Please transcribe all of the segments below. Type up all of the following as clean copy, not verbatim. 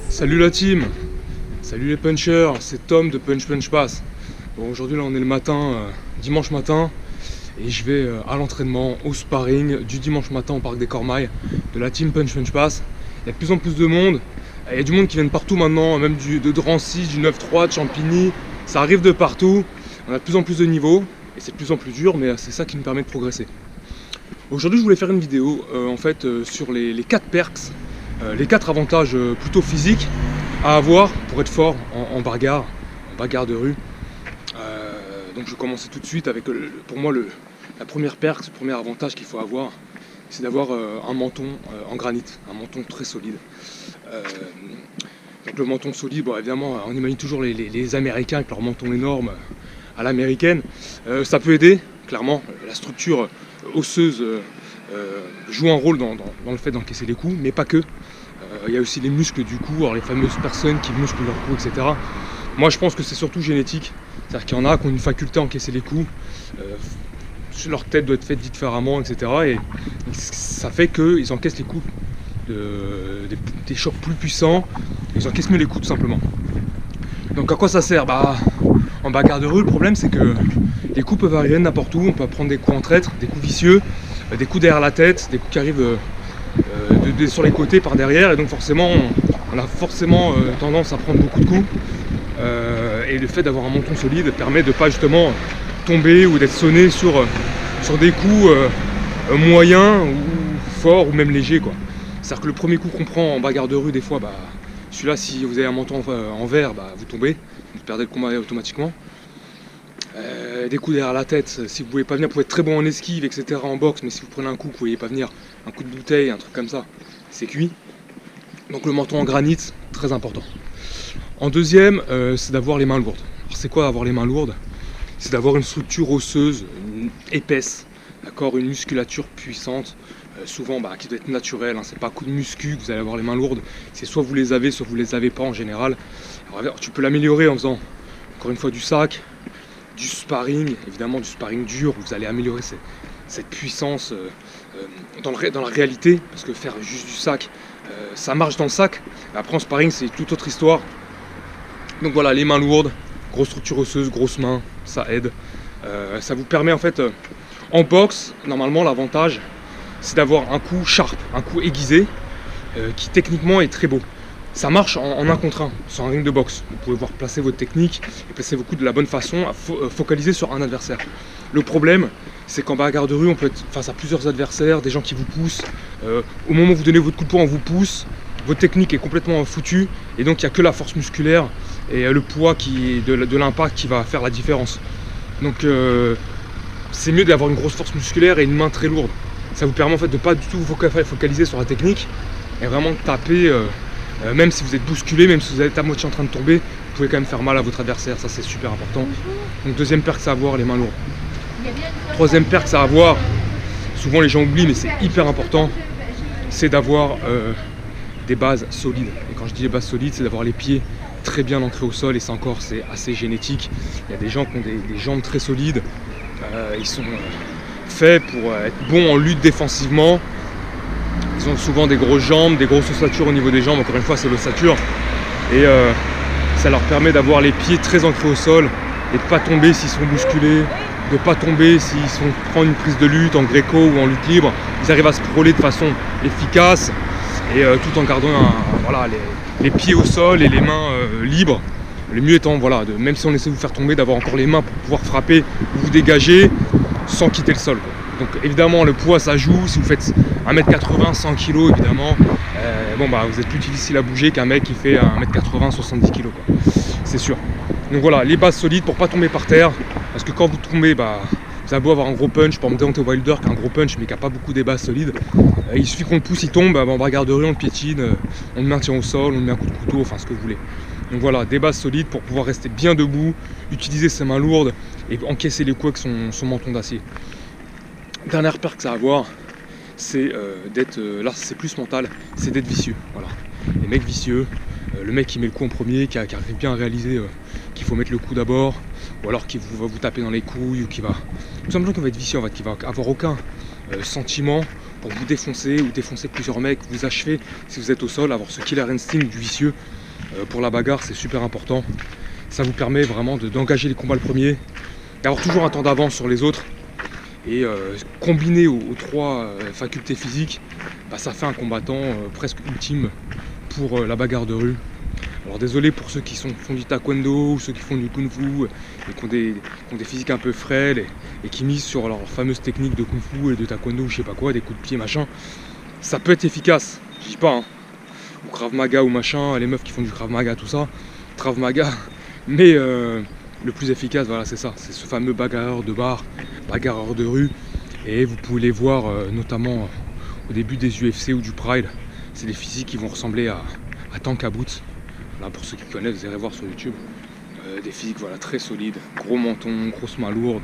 Salut la team, salut les punchers, c'est Tom de Punch Punch Pass. Bon, aujourd'hui là on est le matin, dimanche matin, et je vais à l'entraînement, au sparring du dimanche matin au parc des Cormailles de la team Punch Punch Pass. Il y a de plus en plus de monde, il y a du monde qui vient de partout maintenant, même de Drancy, du 9-3, de Champigny, ça arrive de partout. On a de plus en plus de niveaux, et c'est de plus en plus dur, mais c'est ça qui nous permet de progresser. Aujourd'hui je voulais faire une vidéo sur les 4 perks, les 4 avantages plutôt physiques à avoir pour être fort en bagarre de rue. Donc je vais commencer tout de suite avec pour moi la première perk, le premier avantage qu'il faut avoir, c'est d'avoir un menton en granit, un menton très solide. Donc le menton solide, bon, évidemment on imagine toujours les Américains avec leur menton énorme à l'américaine. Ça peut aider, clairement, la structure osseuse joue un rôle dans le fait d'encaisser les coups, mais pas que. Il y a aussi les muscles du cou, alors les fameuses personnes qui musclent leur cou, etc. Moi je pense que c'est surtout génétique, c'est-à-dire qu'il y en a qui ont une faculté à encaisser les coups, leur tête doit être faite différemment, etc. Et ça fait qu'ils encaissent les coups des chocs plus puissants, ils encaissent mieux les coups tout simplement. Donc à quoi ça sert? En bagarre de rue, le problème c'est que les coups peuvent arriver de n'importe où, on peut prendre des coups en traître, des coups vicieux, des coups derrière la tête, des coups qui arrivent sur les côtés par derrière, et donc forcément on a forcément tendance à prendre beaucoup de coups, et le fait d'avoir un menton solide permet de ne pas justement tomber ou d'être sonné sur des coups moyens ou forts ou même légers, quoi. C'est-à-dire que le premier coup qu'on prend en bagarre de rue, des fois, celui-là, si vous avez un menton en verre, vous tombez, vous perdez le combat automatiquement. Des coups derrière la tête, si vous pouvez pas venir, vous pouvez être très bon en esquive, etc. en boxe, mais si vous prenez un coup, vous pouvez pas venir, un coup de bouteille, un truc comme ça, c'est cuit. Donc le menton en granit, très important. En deuxième, c'est d'avoir les mains lourdes. Alors c'est quoi avoir les mains lourdes? C'est d'avoir une structure osseuse, épaisse, d'accord, une musculature puissante, souvent qui doit être naturelle, hein, c'est pas à coup de muscu que vous allez avoir les mains lourdes, c'est soit vous les avez, soit vous les avez pas en général. Alors, tu peux l'améliorer en faisant, encore une fois, du sac, du sparring, évidemment du sparring dur, vous allez améliorer cette puissance dans la réalité, parce que faire juste du sac, ça marche dans le sac, après en sparring c'est toute autre histoire. Donc voilà, les mains lourdes, grosse structure osseuse, grosses mains, ça aide. Ça vous permet en fait, en boxe, normalement l'avantage c'est d'avoir un coup sharp, un coup aiguisé, qui techniquement est très beau. Ça marche en 1 contre 1, sur un ring de boxe. Vous pouvez voir placer votre technique et placer vos coups de la bonne façon, à focaliser sur un adversaire. Le problème, c'est qu'en bagarre de rue, on peut être face à plusieurs adversaires, des gens qui vous poussent. Au moment où vous donnez votre coup de poing, on vous pousse. Votre technique est complètement foutue. Et donc, il n'y a que la force musculaire et le poids de l'impact qui va faire la différence. Donc, c'est mieux d'avoir une grosse force musculaire et une main très lourde. Ça vous permet en fait de ne pas du tout vous focaliser sur la technique et vraiment de taper. Même si vous êtes bousculé, même si vous êtes à moitié en train de tomber, vous pouvez quand même faire mal à votre adversaire, ça c'est super important. Donc deuxième perk, c'est avoir les mains lourdes. Troisième perk, c'est avoir, souvent les gens oublient mais c'est hyper important, c'est d'avoir des bases solides. Et quand je dis les bases solides, c'est d'avoir les pieds très bien ancrés au sol, et ça encore c'est assez génétique. Il y a des gens qui ont des jambes très solides, ils sont faits pour être bons en lutte défensivement. Ils ont souvent des grosses jambes, des grosses ossatures au niveau des jambes, encore une fois c'est l'ossature. Et ça leur permet d'avoir les pieds très ancrés au sol et de ne pas tomber s'ils sont bousculés, de ne pas tomber s'ils sont prendre une prise de lutte en gréco ou en lutte libre. Ils arrivent à se prôler de façon efficace et tout en gardant les pieds au sol et les mains libres. Le mieux étant, même si on essaie de vous faire tomber, d'avoir encore les mains pour pouvoir frapper ou vous dégager sans quitter le sol, quoi. Donc évidemment le poids ça joue, si vous faites 1m80, 100 kg évidemment, vous êtes plus difficile à bouger qu'un mec qui fait 1m80, 70 kg, quoi. C'est sûr. Donc voilà, les bases solides pour pas tomber par terre, parce que quand vous tombez, vous avez beau avoir un gros punch, par exemple Deontay Wilder qui a un gros punch mais qui a pas beaucoup des bases solides, il suffit qu'on le pousse, il tombe, en bagarre de rue on le piétine, on le maintient au sol, on le met un coup de couteau, enfin ce que vous voulez. Donc voilà, des bases solides pour pouvoir rester bien debout, utiliser ses mains lourdes et encaisser les coups avec son menton d'acier. Dernière perk à avoir, c'est d'être, là c'est plus mental, c'est d'être vicieux. Voilà. Les mecs vicieux, le mec qui met le coup en premier, qui arrive bien à réaliser qu'il faut mettre le coup d'abord, ou alors qui va vous taper dans les couilles, ou qui va tout simplement qui va être vicieux, qui va avoir aucun sentiment pour vous défoncer ou défoncer plusieurs mecs, vous achever si vous êtes au sol, avoir ce killer instinct du vicieux pour la bagarre, c'est super important. Ça vous permet vraiment d'engager les combats le premier, d'avoir toujours un temps d'avance sur les autres. Et combiné aux trois facultés physiques, bah, ça fait un combattant presque ultime pour la bagarre de rue. Alors désolé pour ceux qui font du taekwondo ou ceux qui font du kung fu et qui ont des physiques un peu frêles et qui misent sur leurs fameuses techniques de kung fu et de taekwondo ou je sais pas quoi, des coups de pied machin. Ça peut être efficace, je dis pas, hein. Ou Krav Maga ou machin, les meufs qui font du Krav Maga, tout ça, Krav Maga, mais le plus efficace, voilà, c'est ça, c'est ce fameux bagarreur de bar, bagarreur de rue, et vous pouvez les voir notamment au début des UFC ou du Pride, c'est des physiques qui vont ressembler à Tank Boots. Là, pour ceux qui connaissent, vous irez voir sur YouTube, des physiques voilà, très solides, gros menton, grosse main lourde,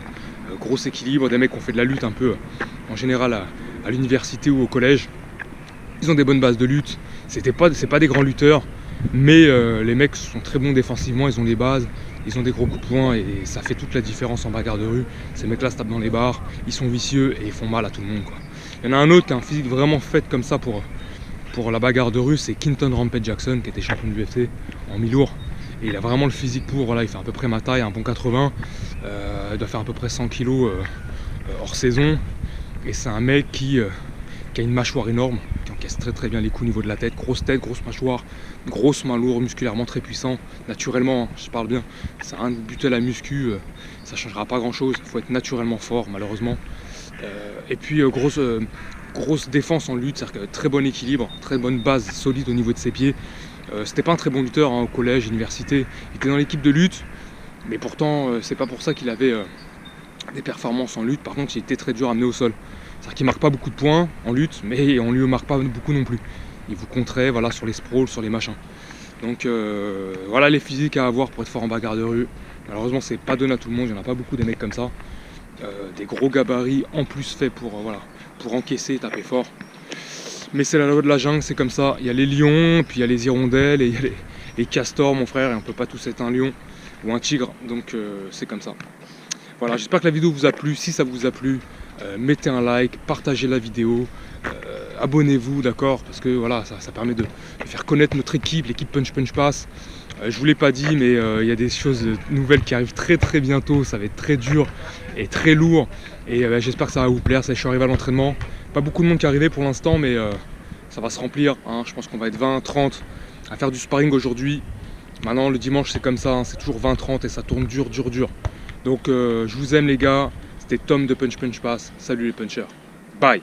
gros équilibre, des mecs qui ont fait de la lutte un peu en général à l'université ou au collège. Ils ont des bonnes bases de lutte, c'est pas des grands lutteurs, mais les mecs sont très bons défensivement, ils ont des bases, ils ont des gros coups de poing et ça fait toute la différence en bagarre de rue. Ces mecs là se tapent dans les bars, ils sont vicieux et ils font mal à tout le monde, quoi. Il y en a un autre qui a un physique vraiment fait comme ça pour la bagarre de rue, c'est Quinton Rampage Jackson qui était champion du UFC en mi-lourd. Et il a vraiment le physique pour, voilà, il fait à peu près ma taille, un bon 80, il doit faire à peu près 100 kg hors saison. Et c'est un mec qui a une mâchoire énorme, qui encaisse très très bien les coups au niveau de la tête, grosse mâchoire, grosse main lourde, musculairement très puissant, naturellement, hein, je parle bien, ça a rien de buter la muscu, ça changera pas grand chose, il faut être naturellement fort malheureusement. Et puis grosse défense en lutte, c'est-à-dire que très bon équilibre, très bonne base solide au niveau de ses pieds. C'était pas un très bon lutteur hein, au collège, université, il était dans l'équipe de lutte, mais pourtant c'est pas pour ça qu'il avait des performances en lutte. Par contre il était très dur à amener au sol, c'est-à-dire qu'il marque pas beaucoup de points en lutte, mais on lui marque pas beaucoup non plus. Il vous contrait voilà, sur les sprawls, sur les machins. Donc voilà les physiques à avoir pour être fort en bagarre de rue. Malheureusement c'est pas donné à tout le monde, il n'y en a pas beaucoup des mecs comme ça. Des gros gabarits en plus faits pour encaisser et taper fort. Mais c'est la loi de la jungle, c'est comme ça. Il y a les lions, puis il y a les hirondelles, et il y a les castors, mon frère, et on peut pas tous être un lion ou un tigre, donc c'est comme ça. Voilà, j'espère que la vidéo vous a plu. Si ça vous a plu, mettez un like, partagez la vidéo, abonnez-vous, d'accord, parce que voilà, ça permet de faire connaître notre équipe, l'équipe Punch Punch Pass. Je vous l'ai pas dit, mais il y a des choses nouvelles qui arrivent très très bientôt. Ça va être très dur et très lourd. Et j'espère que ça va vous plaire. Ça, je suis arrivé à l'entraînement. Pas beaucoup de monde qui est arrivé pour l'instant, mais ça va se remplir. Hein. Je pense qu'on va être 20, 30 à faire du sparring aujourd'hui. Maintenant, le dimanche, c'est comme ça. Hein. C'est toujours 20, 30 et ça tourne dur. Donc, je vous aime les gars. C'était Tom de Punch Punch Pass. Salut les punchers. Bye.